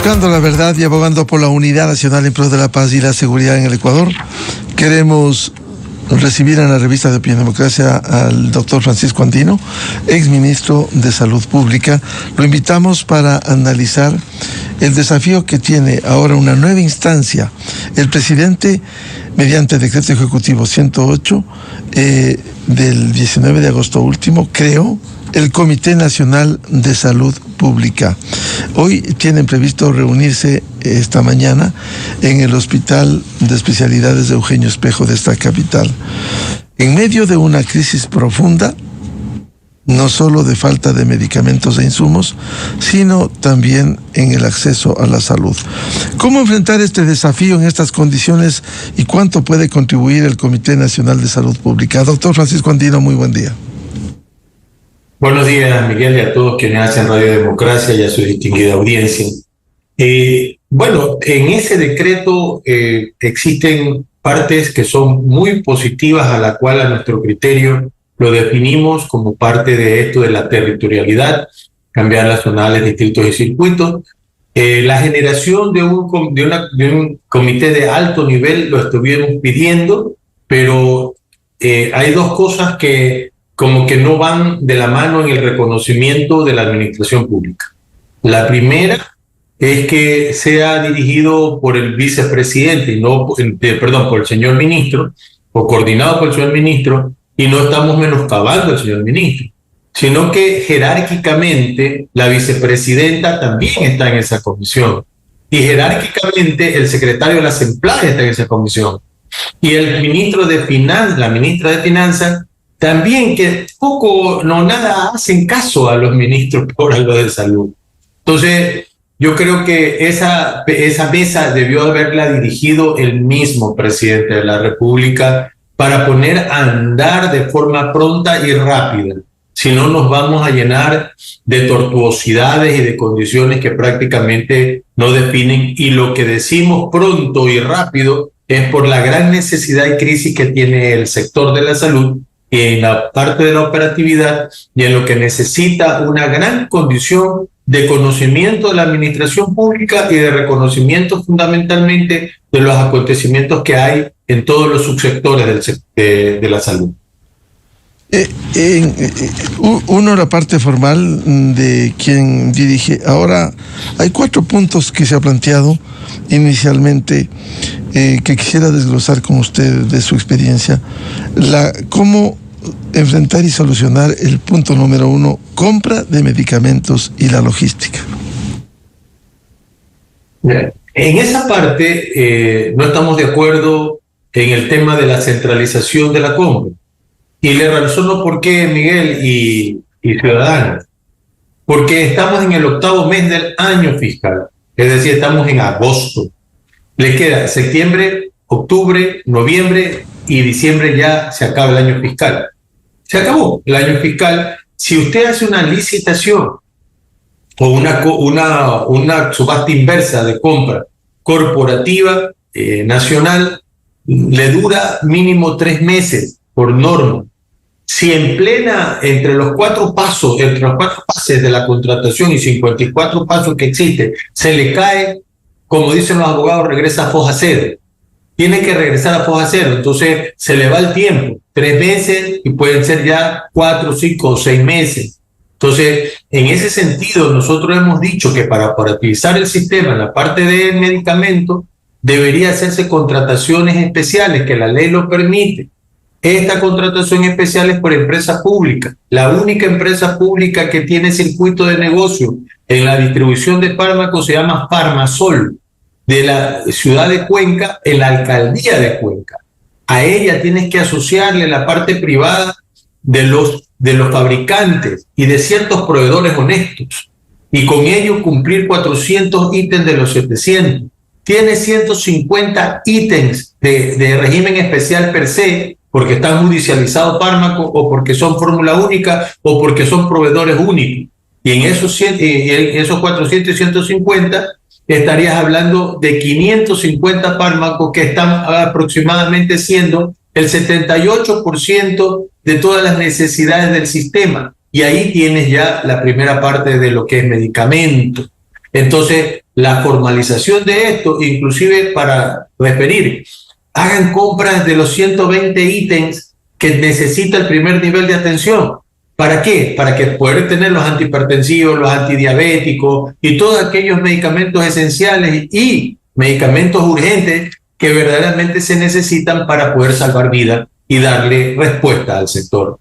Buscando la verdad y abogando por la unidad nacional en pro de la paz y la seguridad en el Ecuador, queremos recibir en la revista de Opinión Democracia al doctor Francisco Andino, exministro de Salud Pública. Lo invitamos para analizar el desafío que tiene ahora una nueva instancia. El presidente, mediante decreto ejecutivo 108 del 19 de agosto último, creó el Comité Nacional de Salud Pública. Hoy tienen previsto reunirse esta mañana en el Hospital de Especialidades de Eugenio Espejo de esta capital. En medio de una crisis profunda, no solo de falta de medicamentos e insumos, sino también en el acceso a la salud. ¿Cómo enfrentar este desafío en estas condiciones y cuánto puede contribuir el Comité Nacional de Salud Pública? Doctor Francisco Andino, muy buen día. Buenos días, Miguel, y a todos quienes hacen Radio Democracia y a su distinguida audiencia. Bueno, en ese decreto existen partes que son muy positivas, a la cual a nuestro criterio lo definimos como parte de esto de la territorialidad, cambiar las zonales, distritos y circuitos. La generación de un comité de alto nivel lo estuvimos pidiendo, pero hay dos cosas que como que no van de la mano en el reconocimiento de la administración pública. La primera es que sea dirigido por el vicepresidente, y no, por el señor ministro, o coordinado por el señor ministro, y no estamos menoscabando al señor ministro, sino que jerárquicamente la vicepresidenta también está en esa comisión, y jerárquicamente el secretario de la SEMPLAE está en esa comisión, y el ministro de Finanzas, la ministra de Finanzas, también, que poco, no nada hacen caso a los ministros por algo de salud. Entonces, yo creo que esa mesa debió haberla dirigido el mismo presidente de la República para poner a andar de forma pronta y rápida. Si no, nos vamos a llenar de tortuosidades y de condiciones que prácticamente no definen. Y lo que decimos pronto y rápido es por la gran necesidad y crisis que tiene el sector de la salud, en la parte de la operatividad, y en lo que necesita una gran condición de conocimiento de la administración pública y de reconocimiento fundamentalmente de los acontecimientos que hay en todos los subsectores de la salud. Uno, la parte formal de quien dirige. Ahora, hay 4 puntos que se ha planteado inicialmente que quisiera desglosar con usted de su experiencia. Cómo enfrentar y solucionar el punto número 1, compra de medicamentos y la logística. En esa parte no estamos de acuerdo en el tema de la centralización de la compra. Y le razono por qué, Miguel y ciudadanos. Porque estamos en el 8º mes del año fiscal, es decir, estamos en agosto. Le queda septiembre, octubre, noviembre y diciembre, ya se acaba el año fiscal. Se acabó el año fiscal. Si usted hace una licitación o una subasta inversa de compra corporativa nacional, le dura mínimo 3 meses por norma. Si entre los 4 pases de la contratación y 54 pasos que existen, se le cae, como dicen los abogados, regresa a foja cero. Tiene que regresar a foja cero, entonces se le va el tiempo, 3 meses y pueden ser ya 4, 5 o 6 meses. Entonces, en ese sentido, nosotros hemos dicho que para operativizar el sistema en la parte de medicamentos, debería hacerse contrataciones especiales, que la ley lo permite. Esta contratación especial es por empresa pública. La única empresa pública que tiene circuito de negocio en la distribución de fármacos se llama Farmasol, de la ciudad de Cuenca, en la alcaldía de Cuenca. A ella tienes que asociarle la parte privada de los fabricantes y de ciertos proveedores honestos, y con ello cumplir 400 ítems de los 700. Tiene 150 ítems de régimen especial per se, porque están judicializados fármacos, o porque son fórmula única, o porque son proveedores únicos. Y en esos 400 y 150 estarías hablando de 550 fármacos que están aproximadamente siendo el 78% de todas las necesidades del sistema. Y ahí tienes ya la primera parte de lo que es medicamento. Entonces, la formalización de esto, inclusive para referir, hagan compras de los 120 ítems que necesita el primer nivel de atención. ¿Para qué? Para que poder tener los antihipertensivos, los antidiabéticos y todos aquellos medicamentos esenciales y medicamentos urgentes que verdaderamente se necesitan para poder salvar vidas y darle respuesta al sector.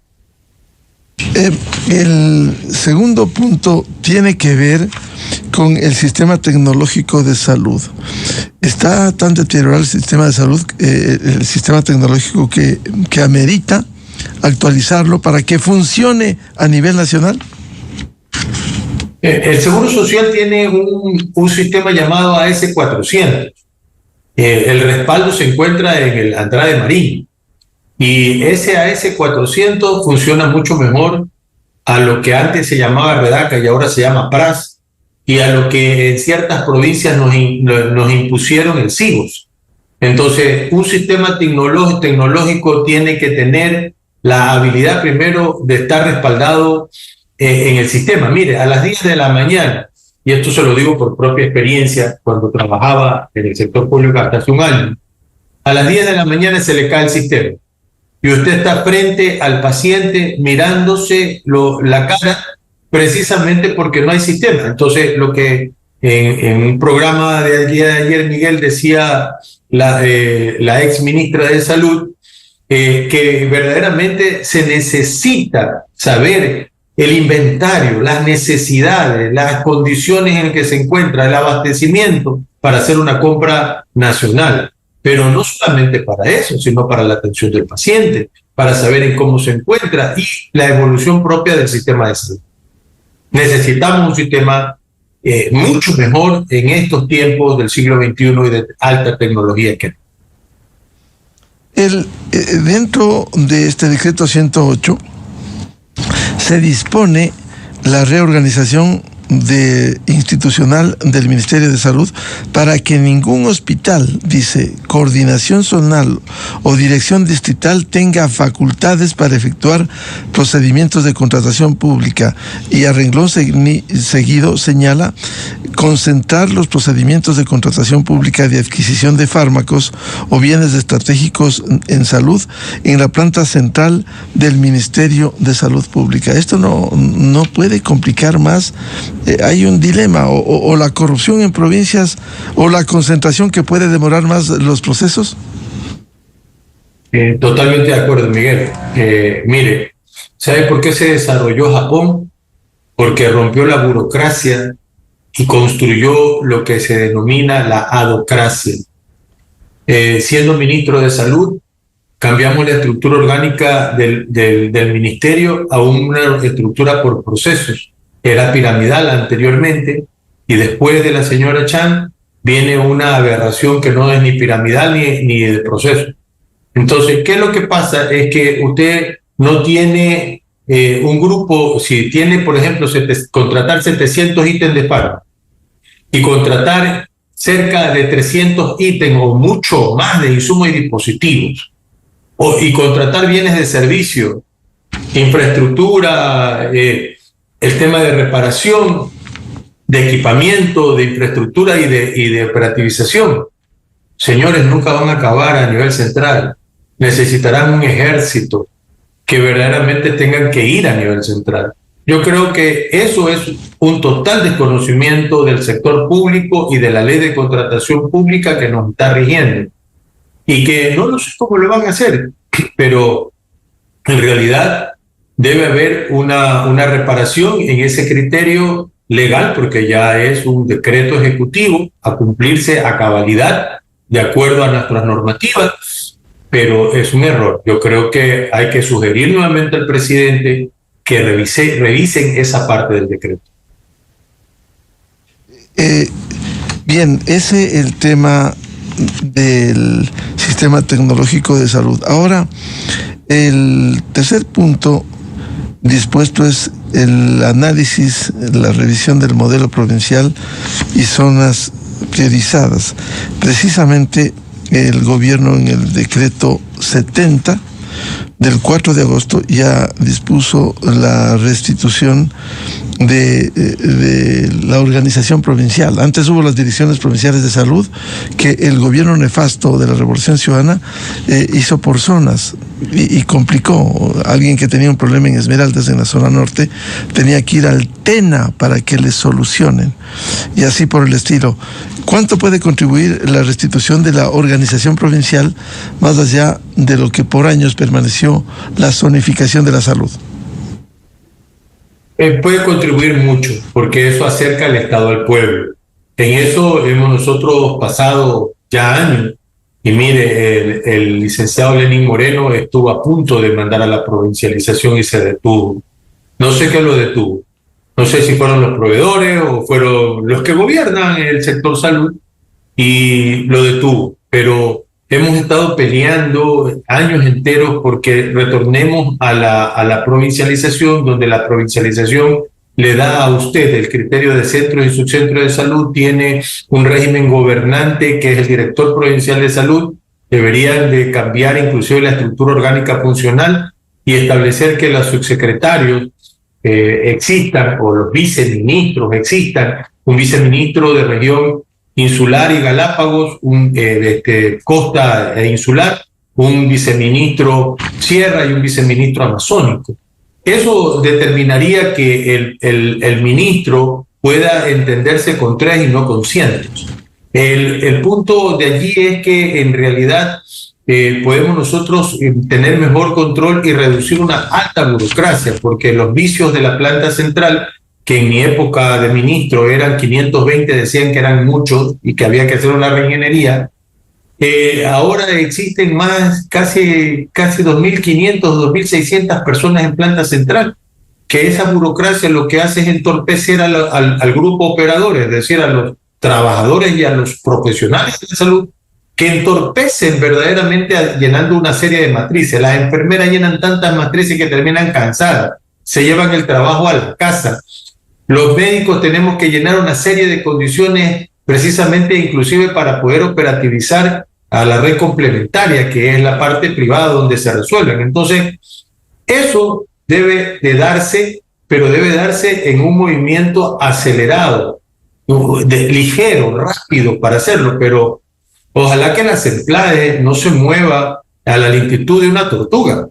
El segundo punto tiene que ver con el sistema tecnológico de salud. Está tan deteriorado el sistema de salud, el sistema tecnológico que amerita actualizarlo para que funcione a nivel nacional. El Seguro Social tiene un sistema llamado AS400. El respaldo se encuentra en el Andrade Marín. Y ese AS400 funciona mucho mejor a lo que antes se llamaba Redaca y ahora se llama PRAS, y a lo que en ciertas provincias nos impusieron el SIGOS. Entonces, un sistema tecnológico tiene que tener la habilidad primero de estar respaldado en el sistema. Mire, a las 10 de la mañana, y esto se lo digo por propia experiencia, cuando trabajaba en el sector público hasta hace un año, a las 10 de la mañana se le cae el sistema. Y usted está frente al paciente mirándose la cara precisamente porque no hay sistema. Entonces, lo que en un programa del día de ayer Miguel decía la ex ministra de Salud, que verdaderamente se necesita saber el inventario, las necesidades, las condiciones en que se encuentra el abastecimiento para hacer una compra nacional. Pero no solamente para eso, sino para la atención del paciente, para saber en cómo se encuentra y la evolución propia del sistema de salud. Necesitamos un sistema mucho mejor en estos tiempos del siglo XXI y de alta tecnología. Dentro de este decreto 108 se dispone la reorganización institucional del Ministerio de Salud para que ningún hospital, dice, coordinación zonal o dirección distrital tenga facultades para efectuar procedimientos de contratación pública, y a renglón seguido señala concentrar los procedimientos de contratación pública de adquisición de fármacos o bienes estratégicos en salud en la planta central del Ministerio de Salud Pública. Esto no puede complicar más. Hay un dilema, o la corrupción en provincias o la concentración que puede demorar más los procesos. Totalmente de acuerdo, Miguel. Mire, ¿sabe por qué se desarrolló Japón? Porque rompió la burocracia y construyó lo que se denomina la adocracia. Siendo ministro de Salud, cambiamos la estructura orgánica del ministerio a una estructura por procesos. Era piramidal anteriormente, y después de la señora Chan viene una aberración que no es ni piramidal ni de proceso. Entonces, ¿qué es lo que pasa? Es que usted no tiene un grupo. Si tiene, por ejemplo, contratar 700 ítems de fármaco y contratar cerca de 300 ítems o mucho más de insumos y dispositivos, y contratar bienes de servicio, infraestructura, el tema de reparación, de equipamiento, de infraestructura y de operativización. Señores, nunca van a acabar a nivel central. Necesitarán un ejército que verdaderamente tengan que ir a nivel central. Yo creo que eso es un total desconocimiento del sector público y de la ley de contratación pública que nos está rigiendo. Y que no sé cómo lo van a hacer, pero en realidad debe haber una reparación en ese criterio legal, porque ya es un decreto ejecutivo a cumplirse a cabalidad de acuerdo a nuestras normativas, pero es un error. Yo creo que hay que sugerir nuevamente al presidente que revisen esa parte del decreto. Bien, ese es el tema del sistema tecnológico de salud. Ahora, el tercer punto dispuesto es el análisis, la revisión del modelo provincial y zonas priorizadas. Precisamente el gobierno en el decreto 70 del 4 de agosto ya dispuso la restitución de la organización provincial. Antes hubo las direcciones provinciales de salud que el gobierno nefasto de la Revolución Ciudadana hizo por zonas y complicó. Alguien que tenía un problema en Esmeraldas, en la zona norte, tenía que ir al TENA para que le solucionen, y así por el estilo. ¿Cuánto puede contribuir la restitución de la organización provincial más allá de lo que por años permaneció la zonificación de la salud? Puede contribuir mucho, porque eso acerca el Estado al pueblo. En eso hemos nosotros pasado ya años. Y mire, el licenciado Lenín Moreno estuvo a punto de mandar a la provincialización y se detuvo. No sé qué lo detuvo. No sé si fueron los proveedores o fueron los que gobiernan el sector salud, y lo detuvo. Pero hemos estado peleando años enteros porque retornemos a la provincialización, donde la provincialización le da a usted el criterio de centros y subcentros de salud, tiene un régimen gobernante que es el director provincial de salud. Deberían de cambiar inclusive la estructura orgánica funcional y establecer que los subsecretarios existan, o los viceministros existan, un viceministro de región insular y Galápagos, costa e insular, un viceministro sierra y un viceministro amazónico. Eso determinaría que el ministro pueda entenderse con 3 y no con cientos. El punto de allí es que en realidad podemos nosotros tener mejor control y reducir una alta burocracia, porque los vicios de la planta central, que en mi época de ministro eran 520, decían que eran muchos y que había que hacer una reingeniería, ahora existen casi 2.500, 2.600 personas en planta central, que esa burocracia lo que hace es entorpecer al grupo operador, es decir, a los trabajadores y a los profesionales de salud, que entorpecen verdaderamente llenando una serie de matrices. Las enfermeras llenan tantas matrices que terminan cansadas, se llevan el trabajo a la casa. Los médicos tenemos que llenar una serie de condiciones precisamente inclusive para poder operativizar a la red complementaria, que es la parte privada donde se resuelven. Entonces, eso debe de darse, pero debe darse en un movimiento acelerado, ligero, rápido para hacerlo, pero ojalá que la CENPLADES no se mueva a la lentitud de una tortuga,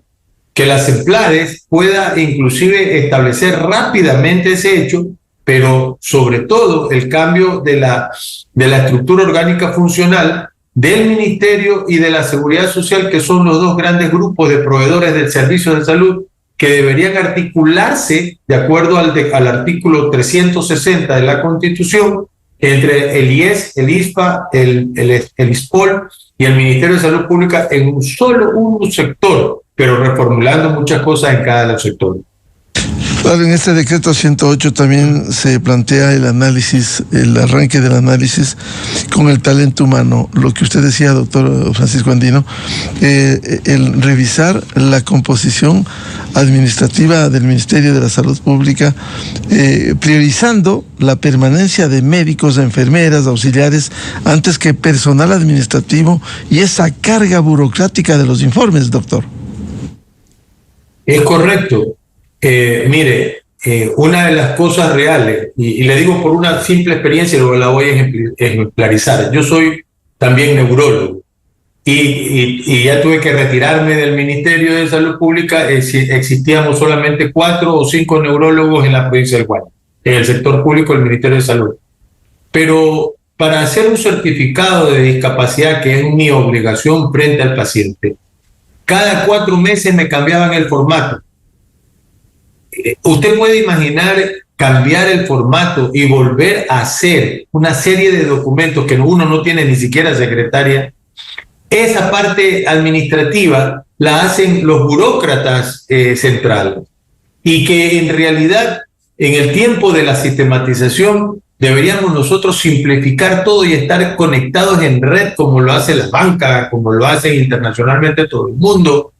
que la CENPLADES pueda inclusive establecer rápidamente ese hecho, pero sobre todo el cambio de la estructura orgánica funcional del Ministerio y de la Seguridad Social, que son los dos grandes grupos de proveedores del servicio de salud, que deberían articularse de acuerdo al artículo 360 de la Constitución, entre el IES, el ISPA, el ISPOL y el Ministerio de Salud Pública en un sector, pero reformulando muchas cosas en cada de los sectores. Claro, en este decreto 108 también se plantea el análisis, el arranque del análisis con el talento humano. Lo que usted decía, doctor Francisco Andino, el revisar la composición administrativa del Ministerio de la Salud Pública, priorizando la permanencia de médicos, enfermeras, auxiliares, antes que personal administrativo y esa carga burocrática de los informes, doctor. Es correcto. Mire, una de las cosas reales, y le digo por una simple experiencia y luego la voy a ejemplarizar. Yo soy también neurólogo y ya tuve que retirarme del Ministerio de Salud Pública. Existíamos solamente 4 o 5 neurólogos en la provincia del Guayas, en el sector público del Ministerio de Salud. Pero para hacer un certificado de discapacidad, que es mi obligación frente al paciente, cada 4 meses me cambiaban el formato. Usted puede imaginar cambiar el formato y volver a hacer una serie de documentos que uno no tiene ni siquiera secretaria. Esa parte administrativa la hacen los burócratas centrales, y que en realidad en el tiempo de la sistematización deberíamos nosotros simplificar todo y estar conectados en red, como lo hace la banca, como lo hacen internacionalmente todo el mundo,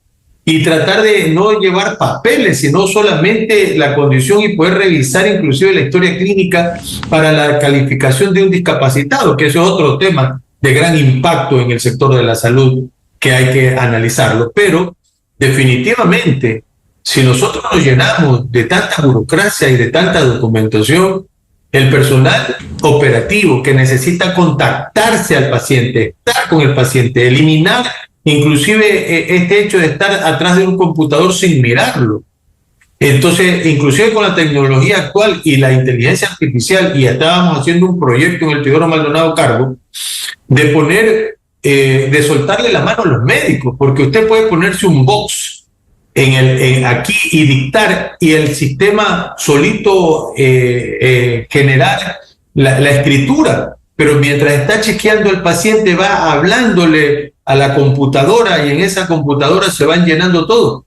y tratar de no llevar papeles, sino solamente la condición, y poder revisar inclusive la historia clínica para la calificación de un discapacitado, que eso es otro tema de gran impacto en el sector de la salud que hay que analizarlo. Pero definitivamente, si nosotros nos llenamos de tanta burocracia y de tanta documentación, el personal operativo que necesita contactarse al paciente, estar con el paciente, eliminar inclusive este hecho de estar atrás de un computador sin mirarlo. Entonces, inclusive con la tecnología actual y la inteligencia artificial, y estábamos haciendo un proyecto en el Teodoro Maldonado Carbo, de poner, de soltarle la mano a los médicos, porque usted puede ponerse un box aquí y dictar, y el sistema solito generar la escritura, pero mientras está chequeando el paciente va hablándole a la computadora y en esa computadora se van llenando todo.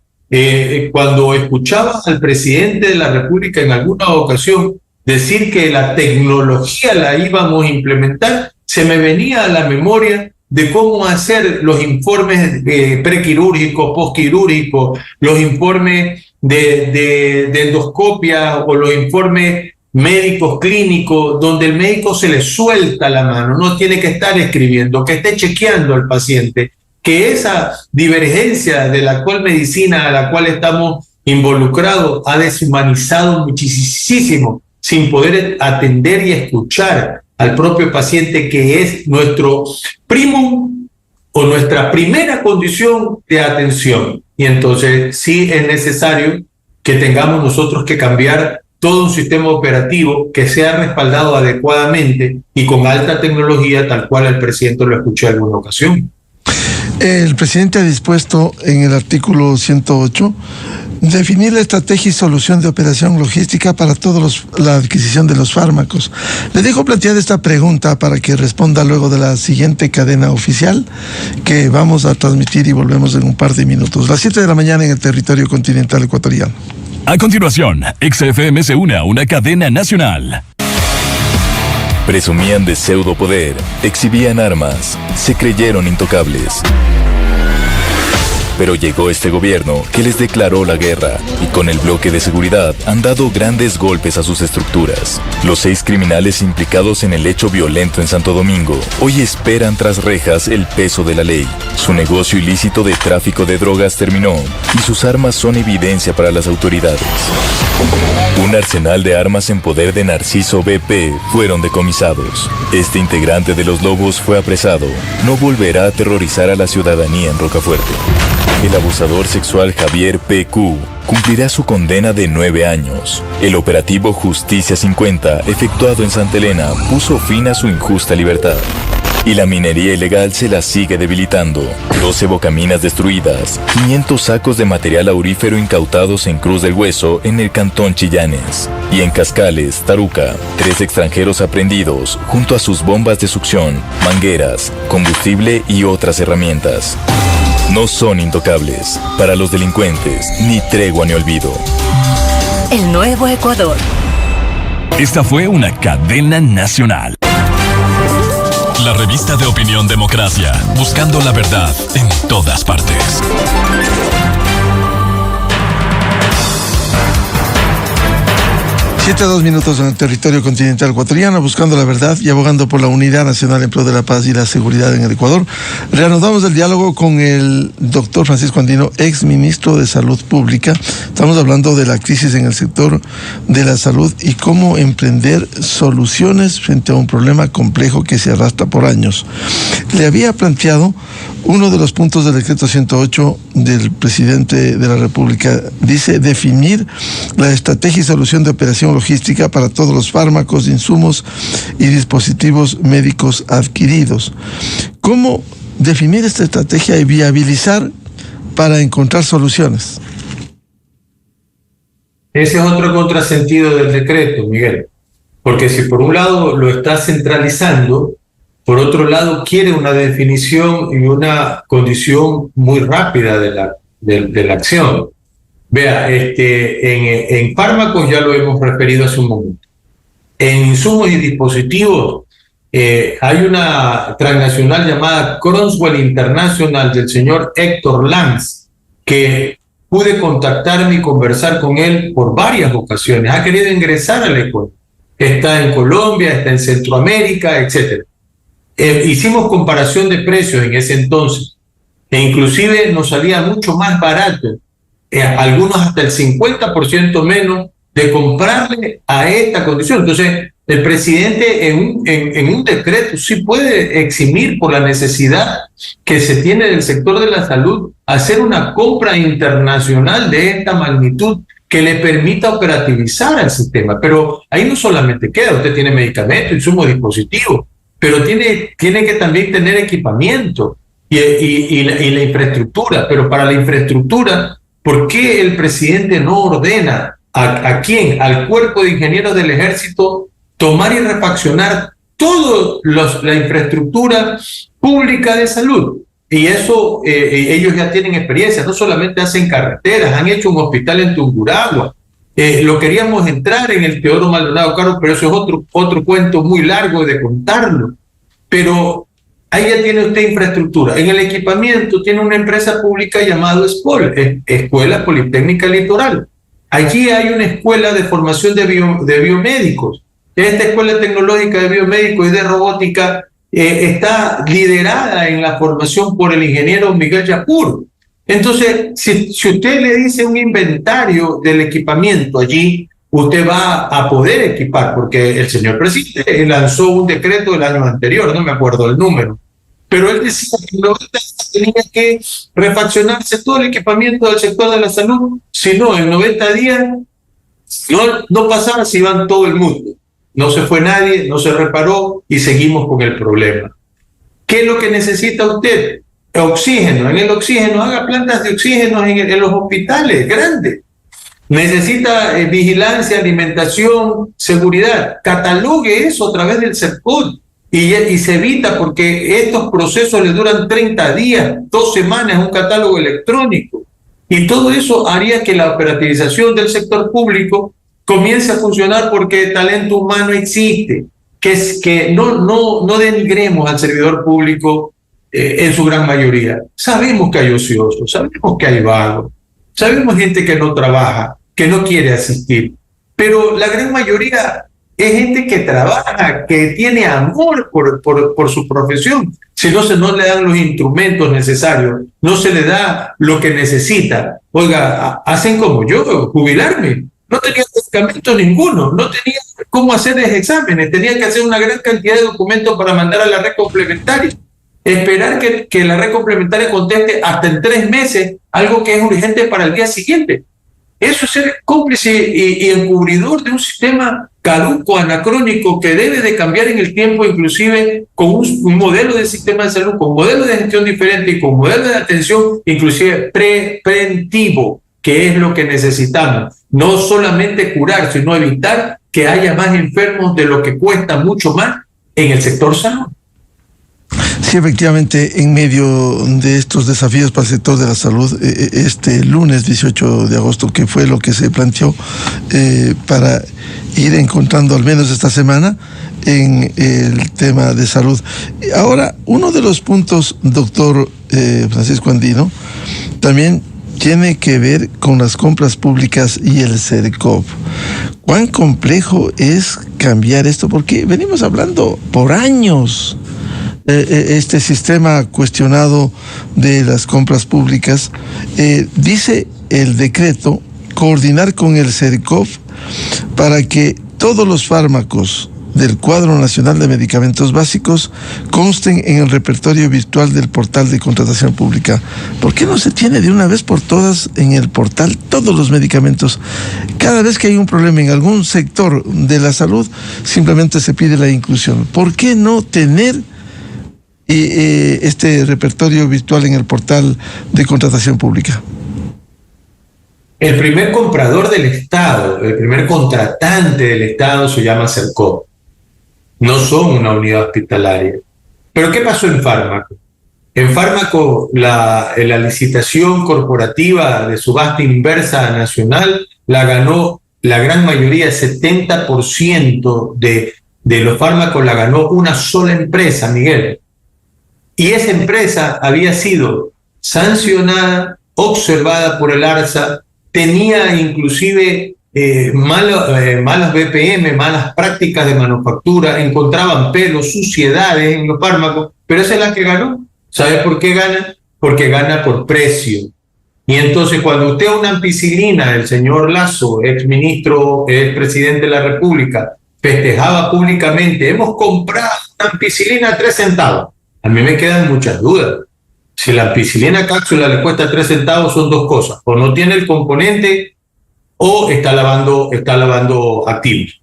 Cuando escuchaba al presidente de la República en alguna ocasión decir que la tecnología la íbamos a implementar, se me venía a la memoria de cómo hacer los informes prequirúrgicos, postquirúrgicos, los informes de endoscopia o los informes médicos clínicos, donde el médico se le suelta la mano, no tiene que estar escribiendo, que esté chequeando al paciente, que esa divergencia de la actual medicina a la cual estamos involucrados ha deshumanizado muchísimo, sin poder atender y escuchar al propio paciente, que es nuestro primo o nuestra primera condición de atención. Y entonces sí es necesario que tengamos nosotros que cambiar todo un sistema operativo que sea respaldado adecuadamente y con alta tecnología, tal cual el presidente lo escuché en alguna ocasión. El presidente ha dispuesto en el artículo 108 definir la estrategia y solución de operación logística para la adquisición de los fármacos. Le dejo planteada esta pregunta para que responda luego de la siguiente cadena oficial que vamos a transmitir y volvemos en un par de minutos. Las 7 de la mañana en el territorio continental ecuatoriano. A continuación, XFM se une a una cadena nacional. Presumían de pseudopoder, exhibían armas, se creyeron intocables. Pero llegó este gobierno que les declaró la guerra y con el bloque de seguridad han dado grandes golpes a sus estructuras. Los 6 criminales implicados en el hecho violento en Santo Domingo hoy esperan tras rejas el peso de la ley. Su negocio ilícito de tráfico de drogas terminó y sus armas son evidencia para las autoridades. Un arsenal de armas en poder de Narciso BP fueron decomisados. Este integrante de los Lobos fue apresado. No volverá a aterrorizar a la ciudadanía en Rocafuerte. El abusador sexual Javier P.Q. cumplirá su condena de 9 años. El operativo Justicia 50, efectuado en Santa Elena, puso fin a su injusta libertad. Y la minería ilegal se la sigue debilitando. 12 bocaminas destruidas, 500 sacos de material aurífero incautados en Cruz del Hueso, en el cantón Chillanes. Y en Cascales, Taruca, 3 extranjeros aprehendidos, junto a sus bombas de succión, mangueras, combustible y otras herramientas. No son intocables. Para los delincuentes, ni tregua ni olvido. El nuevo Ecuador. Esta fue una cadena nacional. La revista de opinión Democracia, buscando la verdad en todas partes. 7:02 en el territorio continental ecuatoriano, buscando la verdad y abogando por la unidad nacional en pro de la paz y la seguridad en el Ecuador. Reanudamos el diálogo con el doctor Francisco Andino, ex ministro de Salud Pública. Estamos hablando de la crisis en el sector de la salud y cómo emprender soluciones frente a un problema complejo que se arrastra por años. Le había planteado uno de los puntos del decreto 108 del presidente de la República. Dice definir la estrategia y solución de operación logística para todos los fármacos, insumos y dispositivos médicos adquiridos. ¿Cómo definir esta estrategia y viabilizar para encontrar soluciones? Ese es otro contrasentido del decreto, Miguel, porque si por un lado lo está centralizando, por otro lado quiere una definición y una condición muy rápida de la acción. Vea, en fármacos ya lo hemos referido hace un momento. En insumos y dispositivos hay una transnacional llamada Cronswell International del señor Héctor Lanz, que pude contactarme y conversar con él por varias ocasiones. Ha querido ingresar al Ecuador. Está en Colombia, está en Centroamérica, etc. Hicimos comparación de precios en ese entonces e inclusive nos salía mucho más barato, algunos hasta el 50% menos, de comprarle a esta condición. Entonces, el presidente en un decreto sí puede eximir por la necesidad que se tiene del sector de la salud hacer una compra internacional de esta magnitud que le permita operativizar al sistema. Pero ahí no solamente queda, usted tiene medicamentos, insumos, dispositivos, pero tiene que también tener equipamiento y la infraestructura. Pero para la infraestructura, ¿por qué el presidente no ordena a quién? Al cuerpo de ingenieros del ejército tomar y refaccionar toda la infraestructura pública de salud? Y eso ellos ya tienen experiencia, no solamente hacen carreteras, han hecho un hospital en Tungurahua. Lo queríamos entrar en el Teodoro Maldonado Carlos, pero eso es otro cuento muy largo de contarlo. Pero ahí ya tiene usted infraestructura. En el equipamiento tiene una empresa pública llamada ESPOL, Escuela Politécnica Litoral. Allí hay una escuela de formación de biomédicos. Esta escuela tecnológica de biomédicos y de robótica está liderada en la formación por el ingeniero Miguel Yapur. Entonces, si usted le dice un inventario del equipamiento allí, usted va a poder equipar, porque el señor presidente lanzó un decreto el año anterior, no me acuerdo el número, pero él decía que en 90 días tenía que refaccionarse todo el equipamiento del sector de la salud, si no, en 90 días no pasaba, se iban todo el mundo. No se fue nadie, no se reparó y seguimos con el problema. ¿Qué es lo que necesita usted? Oxígeno. En el oxígeno, haga plantas de oxígeno en los hospitales grandes. Necesita vigilancia, alimentación, seguridad. Catalogue eso a través del CERCOL y se evita, porque estos procesos le duran 30 días, 2 semanas, un catálogo electrónico. Y todo eso haría que la operativización del sector público comience a funcionar, porque talento humano existe, que no denigremos al servidor público en su gran mayoría. Sabemos que hay ociosos, sabemos que hay vagos, sabemos gente que no trabaja, que no quiere asistir, pero la gran mayoría es gente que trabaja, que tiene amor por su profesión. Si no le dan los instrumentos necesarios, no se le da lo que necesita. Oiga, hacen como yo, jubilarme. No tenía medicamento ninguno, no tenía cómo hacer exámenes, tenía que hacer una gran cantidad de documentos para mandar a la red complementaria. Esperar que la red complementaria conteste hasta en 3 meses algo que es urgente para el día siguiente. Eso es ser cómplice y encubridor de un sistema caduco, anacrónico, que debe de cambiar en el tiempo, inclusive con un modelo de sistema de salud, con modelo de gestión diferente y con modelo de atención, inclusive preventivo, que es lo que necesitamos. No solamente curar, sino evitar que haya más enfermos de lo que cuesta mucho más en el sector salud. Sí, efectivamente, en medio de estos desafíos para el sector de la salud, este lunes 18 de agosto, que fue lo que se planteó para ir encontrando al menos esta semana en el tema de salud. Ahora, uno de los puntos, doctor Francisco Andino, también tiene que ver con las compras públicas y el CERCOP. ¿Cuán complejo es cambiar esto? Porque venimos hablando por años este sistema cuestionado de las compras públicas. Dice el decreto coordinar con el CERCOP para que todos los fármacos del Cuadro Nacional de Medicamentos Básicos consten en el repertorio virtual del portal de contratación pública. ¿Por qué no se tiene de una vez por todas en el portal todos los medicamentos? Cada vez que hay un problema en algún sector de la salud, simplemente se pide la inclusión. ¿Por qué no tener este repertorio virtual en el portal de contratación pública? El primer comprador del Estado, el primer contratante del Estado se llama CERCOP. No son una unidad hospitalaria. ¿Pero qué pasó en fármaco? En fármaco, la licitación corporativa de subasta inversa nacional la ganó la gran mayoría, el 70% de los fármacos la ganó una sola empresa, Miguel. Y esa empresa había sido sancionada, observada por el ARSA, tenía inclusive malas BPM, malas prácticas de manufactura, encontraban pelos, suciedades en los fármacos, pero esa es la que ganó. ¿Sabe por qué gana? porque gana por precio. Y entonces cuando usted una ampicilina, el señor Lasso, ex presidente de la República, festejaba públicamente, hemos comprado una ampicilina a 3 centavos. A mí me quedan muchas dudas. Si la ampicilina cápsula le cuesta 3 centavos, son dos cosas: o no tiene el componente o está lavando activos.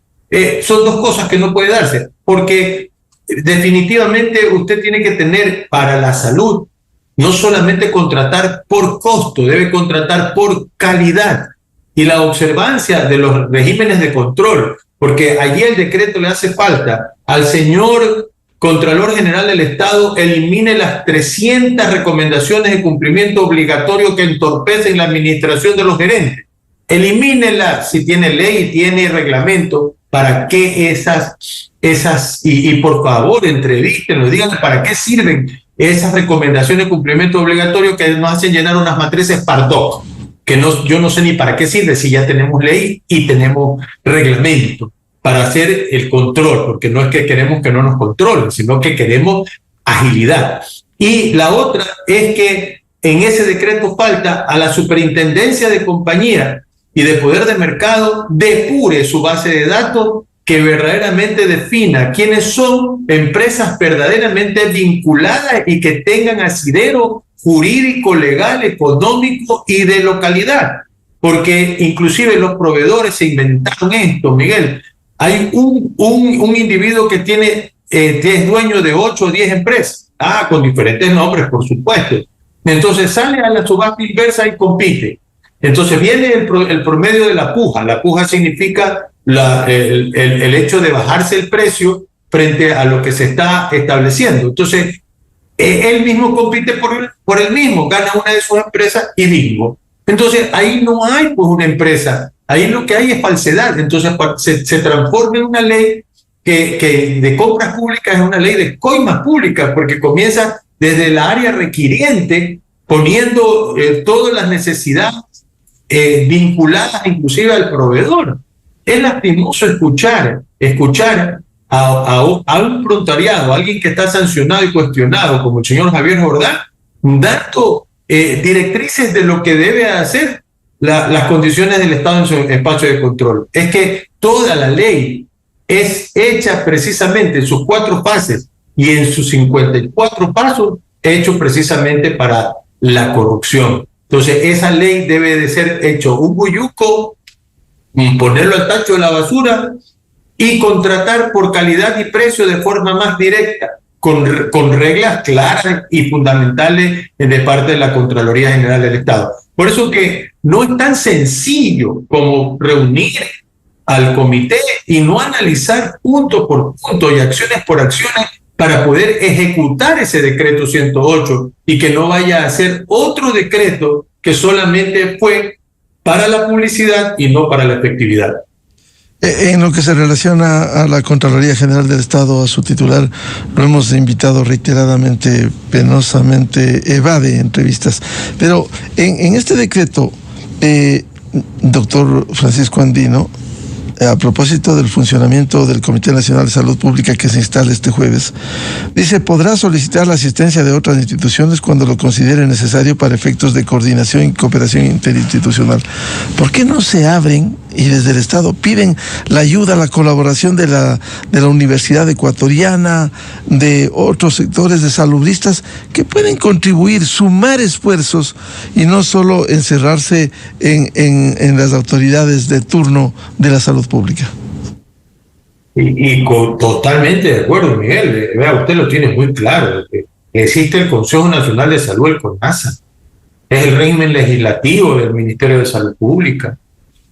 Son dos cosas que no puede darse, porque definitivamente usted tiene que tener para la salud, no solamente contratar por costo, debe contratar por calidad y la observancia de los regímenes de control, porque allí el decreto le hace falta al señor Contralor General del Estado elimine las 300 recomendaciones de cumplimiento obligatorio que entorpecen la administración de los gerentes. Elimínelas si tiene ley, tiene reglamento, para qué y por favor entrevístenlo, díganle para qué sirven esas recomendaciones de cumplimiento obligatorio que nos hacen llenar unas matrices Pardoc, que yo no sé ni para qué sirve si ya tenemos ley y tenemos reglamento para hacer el control, porque no es que queremos que no nos controlen, sino que queremos agilidad. Y la otra es que en ese decreto falta a la superintendencia de compañía y de poder de mercado depure su base de datos, que verdaderamente defina quiénes son empresas verdaderamente vinculadas y que tengan asidero jurídico, legal, económico y de localidad. Porque inclusive los proveedores se inventaron esto, Miguel. Hay un individuo que es dueño de 8 o 10 empresas, con diferentes nombres, por supuesto. Entonces sale a la subasta inversa y compite. Entonces viene el promedio de la puja. La puja significa el hecho de bajarse el precio frente a lo que se está estableciendo. Entonces, él mismo compite por él mismo, gana una de sus empresas y bingo. Entonces, ahí no hay pues una empresa, ahí lo que hay es falsedad. Entonces, se transforma en una ley que de compras públicas es una ley de coimas públicas, porque comienza desde la área requiriente, poniendo todas las necesidades vinculadas inclusive al proveedor. Es lastimoso escuchar a un prontariado, a alguien que está sancionado y cuestionado, como el señor Javier Jordán, dando directrices de lo que debe hacer las condiciones del Estado en su espacio de control. Es que toda la ley es hecha precisamente en sus 4 fases y en sus 54 pasos hecho precisamente para la corrupción. Entonces, esa ley debe de ser hecho un buyuco, ponerlo al tacho de la basura y contratar por calidad y precio de forma más directa, con reglas claras y fundamentales de parte de la Contraloría General del Estado. Por eso que no es tan sencillo como reunir al comité y no analizar punto por punto y acciones por acciones para poder ejecutar ese decreto 108 y que no vaya a ser otro decreto que solamente fue para la publicidad y no para la efectividad. En lo que se relaciona a la Contraloría General del Estado, a su titular, lo hemos invitado reiteradamente, penosamente evade entrevistas. Pero en este decreto, doctor Francisco Andino, a propósito del funcionamiento del Comité Nacional de Salud Pública que se instala este jueves, dice: podrá solicitar la asistencia de otras instituciones cuando lo considere necesario para efectos de coordinación y cooperación interinstitucional. ¿Por qué no se abren y desde el Estado piden la ayuda, la colaboración de la Universidad Ecuatoriana, de otros sectores de salubristas que pueden contribuir, sumar esfuerzos y no solo encerrarse en las autoridades de turno de la salud pública? Totalmente de acuerdo, Miguel. Vea, usted lo tiene muy claro. Existe el Consejo Nacional de Salud, el CONASA. Es el régimen legislativo del Ministerio de Salud Pública.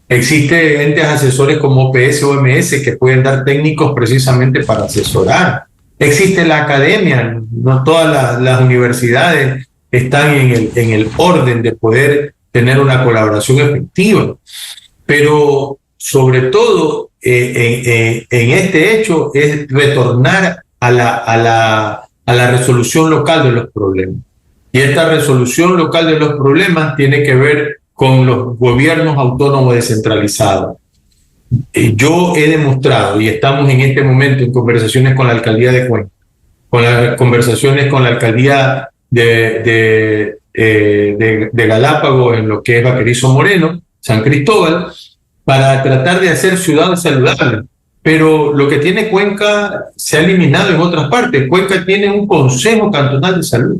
Existen entes asesores como OPS, OMS, que pueden dar técnicos precisamente para asesorar. Existe la academia, no todas las universidades están en el orden de poder tener una colaboración efectiva. Pero sobre todo en este hecho es retornar a la resolución local de los problemas. Y esta resolución local de los problemas tiene que ver con los gobiernos autónomos descentralizados. Yo he demostrado, y estamos en este momento en conversaciones con la alcaldía de Cuenca, con las conversaciones con la alcaldía de Galápagos en lo que es Vaquerizo Moreno, San Cristóbal, para tratar de hacer ciudades saludables. Pero lo que tiene Cuenca se ha eliminado en otras partes. Cuenca tiene un Consejo Cantonal de Salud.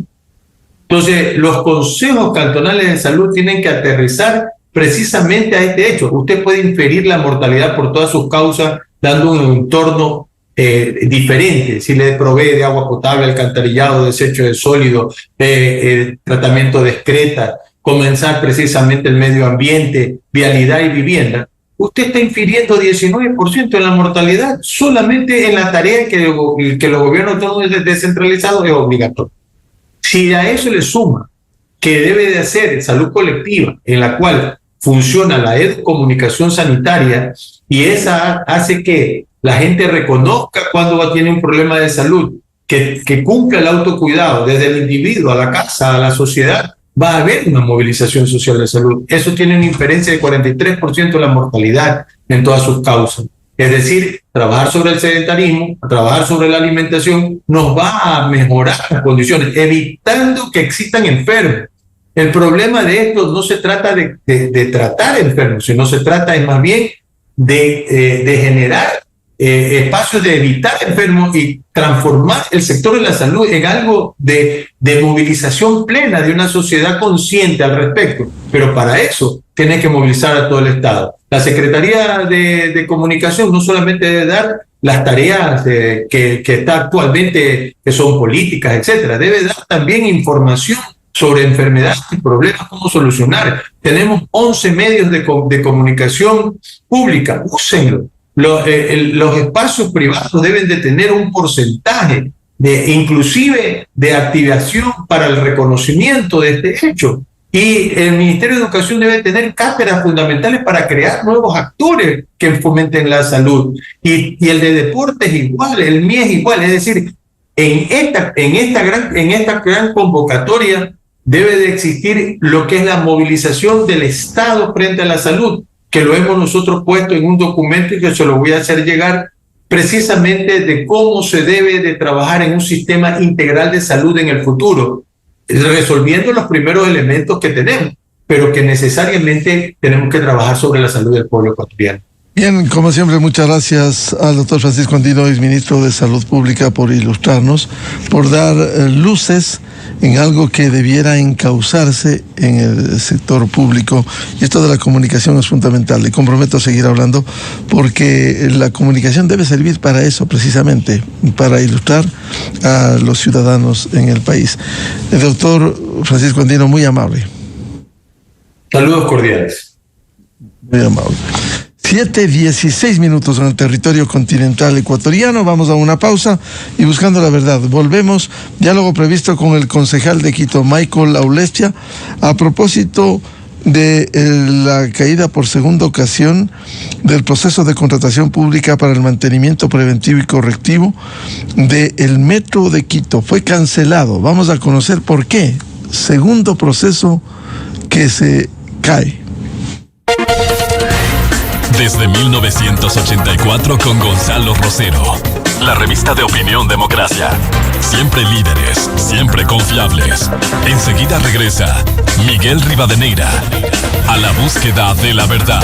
Entonces, los consejos cantonales de salud tienen que aterrizar precisamente a este hecho. Usted puede inferir la mortalidad por todas sus causas dando un entorno diferente, si le provee de agua potable, alcantarillado, desecho de sólidos, tratamiento de excreta, comenzar precisamente el medio ambiente, vialidad y vivienda. Usted está infiriendo 19% de la mortalidad solamente en la tarea que los gobiernos autónomos descentralizados es obligatorio. Si a eso le suma que debe de hacer salud colectiva, en la cual funciona la comunicación sanitaria, y esa hace que la gente reconozca cuando tiene un problema de salud, que cumpla el autocuidado desde el individuo a la casa, a la sociedad, va a haber una movilización social de salud. Eso tiene una inferencia de 43% de la mortalidad en todas sus causas. Es decir, trabajar sobre el sedentarismo, trabajar sobre la alimentación, nos va a mejorar las condiciones, evitando que existan enfermos. El problema de esto no se trata de tratar enfermos, sino se trata más bien de generar espacios de evitar enfermos y transformar el sector de la salud en algo de movilización plena de una sociedad consciente al respecto. Pero para eso tiene que movilizar a todo el Estado. La Secretaría de Comunicación no solamente debe dar las tareas que está actualmente, que son políticas, etcétera, debe dar también información sobre enfermedades y problemas, cómo solucionar. Tenemos 11 medios de comunicación pública, úsenlo. Los espacios privados deben de tener un porcentaje inclusive de activación para el reconocimiento de este hecho. Y el Ministerio de Educación debe tener cátedras fundamentales para crear nuevos actores que fomenten la salud. Y el de deporte es igual, el MIE es igual. Es decir, en esta gran convocatoria debe de existir lo que es la movilización del Estado frente a la salud, que lo hemos nosotros puesto en un documento y que se lo voy a hacer llegar, precisamente de cómo se debe de trabajar en un sistema integral de salud en el futuro, resolviendo los primeros elementos que tenemos, pero que necesariamente tenemos que trabajar sobre la salud del pueblo ecuatoriano. Bien, como siempre, muchas gracias al doctor Francisco Andino, exministro de Salud Pública, por ilustrarnos, por dar luces en algo que debiera encauzarse en el sector público. Y esto de la comunicación es fundamental. Le comprometo a seguir hablando porque la comunicación debe servir para eso, precisamente, para ilustrar a los ciudadanos en el país. El doctor Francisco Andino, muy amable. Saludos cordiales. Muy amable. 7:16 en el territorio continental ecuatoriano. Vamos a una pausa y buscando la verdad. Volvemos. Diálogo previsto con el concejal de Quito, Michael Aulestia, a propósito de la caída por segunda ocasión del proceso de contratación pública para el mantenimiento preventivo y correctivo del metro de Quito. Fue cancelado. Vamos a conocer por qué. Segundo proceso que se cae. Desde 1984 con Gonzalo Rosero. La revista de opinión Democracia. Siempre líderes, siempre confiables. Enseguida regresa Miguel Rivadeneira a la búsqueda de la verdad.